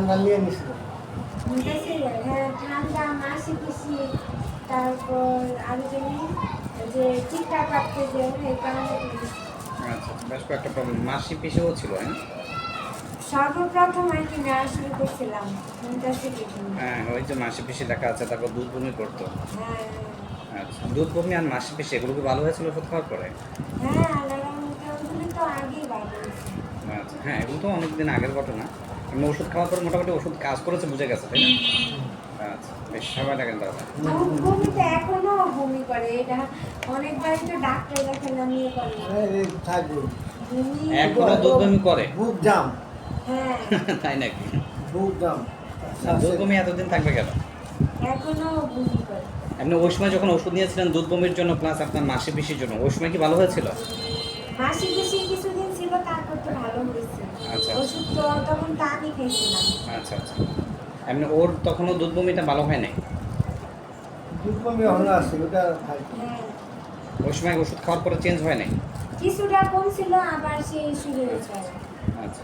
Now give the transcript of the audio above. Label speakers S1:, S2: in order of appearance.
S1: ঠান্ডা নিয়ে নিছিল।
S2: হ্যাঁ, ঠান্ডা, মাসি-পিসি, তারপর আরো জানি যে টিকা কাটতে যে এই কারণে
S3: আচ্ছা, বেশ কয়েকটা প্রবলেম। মাসি পিসেও ছিল, হ্যাঁ?
S2: সর্বপ্রথম আর কি নেওয়া শুরু করছিলাম মুনতাসিরের জন্য।
S3: হ্যাঁ, ওই যে মাসি পিসি লেখা আছে, তারপর দুধ বমি করতো।
S2: হ্যাঁ
S3: আচ্ছা, দুধ বমি আর মাসি পিসি এগুলো কি ভালো হয়েছিল ওষুধ খাওয়ার পরে?
S2: হ্যাঁ, আল্লাহর রহমতে ওগুলো তো আগেই বার হয়েছে।
S3: আচ্ছা, হ্যাঁ, এগুলো তো অনেকদিন আগের ঘটনা। এমনি ওষুধ খাওয়ার পর মোটামুটি ওষুধ কাজ করেছে বুঝে গেছে, তাই না? আচ্ছা, বেশ সময় লাগেন তাহলে।
S2: বমি তো এখনো বমি করে, এটা অনেকবার তো ডাক্তার দেখালাম ইয়ে করে না।
S1: এই থাকবে
S2: বমি
S3: এখনো দুধ বমি করে?
S1: বুক জাম,
S2: হ্যাঁ,
S3: তাই নাকি?
S1: বুক জাম।
S3: দুধ বমি এতদিন থাকবে কেন?
S2: এখনো বমি করে।
S3: এমনি ওই সময় যখন ওষুধ নিয়েছিলেন দুধ বমির জন্য প্লাস আপনার মাসি পিসির জন্য, ওই সময় কি ভালো হয়েছিল?
S2: মাসি-পিসি কিছুদিন ছিল, তারপর তো ভালো হয়েছে।
S3: আচ্ছা।
S2: ওষুধ তো তখন তো আমি খেয়েছিলাম।
S3: আচ্ছা আচ্ছা। এমনি ওর তখনও দুধ বমিটা ভালো হয় নাই?
S1: দুধ কমে হলো আছে ওটা খাই।
S2: হ্যাঁ,
S3: ওই সময় ওষুধ খাওয়ার পরে চেঞ্জ হয় নাই?
S2: কিছুটা কম ছিল, আবার সেই শুরু হয়েছে।
S3: আচ্ছা।